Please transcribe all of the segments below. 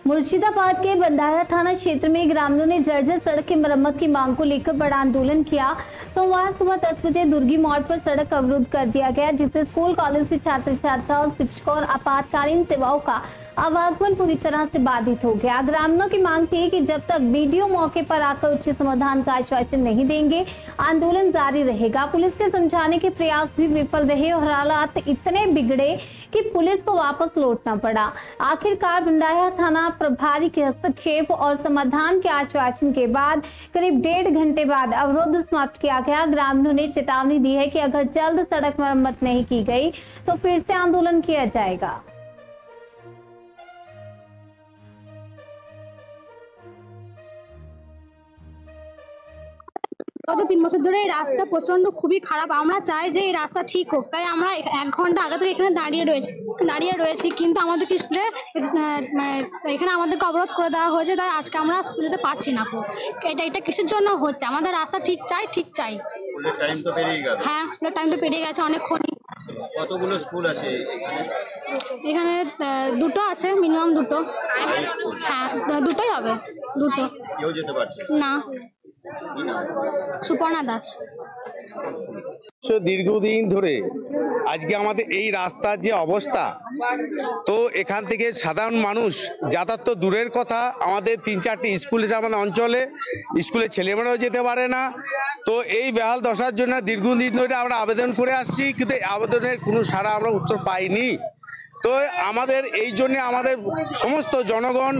मुर्शिदाबाद के बंदाया थाना क्षेत्र में ग्रामीणों ने जर्जर सड़क की मरम्मत की मांग को लेकर बड़ा आंदोलन किया। सोमवार सुबह 10 बजे दुर्गी मोड़ पर सड़क अवरुद्ध कर दिया गया, जिससे स्कूल कॉलेज के छात्र छात्राओं, शिक्षकों और आपातकालीन सेवाओं का आवागमन पूरी तरह से बाधित हो गया। ग्रामीणों की मांग थी कि जब तक बीडीओ मौके पर आकर उचित समाधान का आश्वासन नहीं देंगे, आंदोलन जारी रहेगा। पुलिस के समझाने के प्रयास भी विफल रहे और हालात इतने बिगड़े कि पुलिस को वापस लौटना पड़ा। आखिरकार बंदाया थाना प्रभारी के हस्तक्षेप और समाधान के आश्वासन के बाद करीब 1.5 घंटे बाद अवरोध समाप्त किया गया। ग्रामीणों ने चेतावनी दी है कि अगर जल्द सड़क मरम्मत नहीं की गई तो फिर से आंदोलन किया जाएगा। গত 3 বছর ধরে এই রাস্তা প্রচন্ড খুবই খারাপ। আমরা চাই যে এই রাস্তা ঠিক হোক, তাই আমরা 1 ঘন্টা আগে থেকে এখানে দাঁড়িয়ে রয়েছি, কিন্তু আমাদেরকে স্কুলে এখানে আমাদেরকে অবরোধ করে দেওয়া হয়েছে, তাই আজকে আমরা স্কুলে যেতে পারছি না। এটা কিসের জন্য হচ্ছে? আমাদের রাস্তা ঠিক চাই। টাইম তো পেরিয়ে গেল। হ্যাঁ, স্কুলের টাইম তো পেরিয়ে গেছে অনেকক্ষণই। কতগুলো স্কুল আছে এখানে? দুটো আছে, মিনিমাম দুটো। হ্যাঁ, দুটোই হবে, দুটো। কেউ যেতে পারছে না। সুপর্ণা দাস। দীর্ঘদিন ধরে আজকে আমাদের এই রাস্তার যে অবস্থা, তো এখান থেকে সাধারণ মানুষ যাতায়াত তো দূরের কথা, আমাদের 3-4টি স্কুল আছে আমাদের অঞ্চলে, স্কুলে ছেলেমেয়েরাও যেতে পারে না। তো এই বেহাল দশার জন্য দীর্ঘদিন ধরে আমরা আবেদন করে আসছি, কিন্তু আবেদনের কোনো সাড়া আমরা উত্তর পাইনি। তো আমাদের এই জন্য আমাদের সমস্ত জনগণ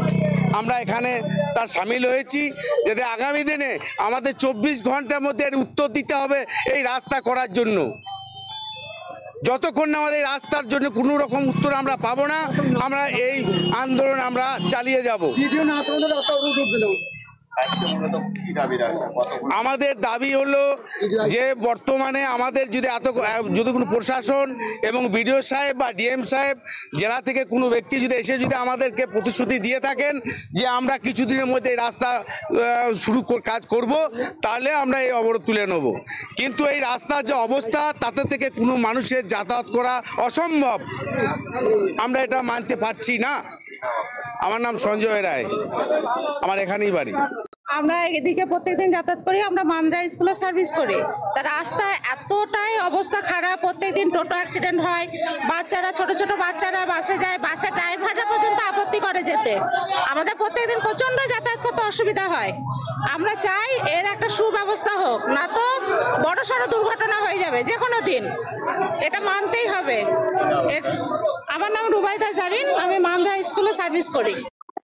আমরা এখানে তার সামিল হয়েছি, যাতে আগামী দিনে আমাদের 24 ঘন্টার মধ্যে এর উত্তর দিতে হবে এই রাস্তা করার জন্য। যতক্ষণ না আমাদের রাস্তার জন্য কোনো রকম উত্তর আমরা পাবো না, আমরা এই আন্দোলন আমরা চালিয়ে যাব। আমাদের দাবি হলো যে বর্তমানে আমাদের যদি কোনো প্রশাসন এবং বিডিও সাহেব বা ডিএম সাহেব জেলা থেকে কোনো ব্যক্তি যদি এসে আমাদেরকে প্রতিশ্রুতি দিয়ে থাকেন যে আমরা কিছুদিনের মধ্যে এই রাস্তা কাজ করব, তাহলে আমরা এই অবরোধ তুলে নেব। কিন্তু এই রাস্তার যে অবস্থা, তাতে থেকে কোনো মানুষের যাতায়াত করা অসম্ভব, আমরা এটা মানতে পারছি না। আমার নাম সঞ্জয় রায়, আমার এখানেই বাড়ি। আমরা এদিকে প্রত্যেকদিন যাতায়াত করি, আমরা মান্দ্রা স্কুলে সার্ভিস করি। তার রাস্তায় এতটাই অবস্থা খারাপ, প্রত্যেকদিন টোটো অ্যাক্সিডেন্ট হয়, বাচ্চারা ছোট বাচ্চারা বাসে যায়, বাসে ড্রাইভাররা পর্যন্ত আপত্তি করে যেতে। আমাদের প্রত্যেকদিন প্রচন্ড যাতায়াত করতে অসুবিধা হয়। আমরা চাই এর একটা সুব্যবস্থা হোক, না তো বড়সড় দুর্ঘটনা হয়ে যাবে যে কোনো দিন, এটা মানতেই হবে। আমার নাম রুবাইদা জারিন, আমি মান্দ্রা স্কুলে সার্ভিস করি।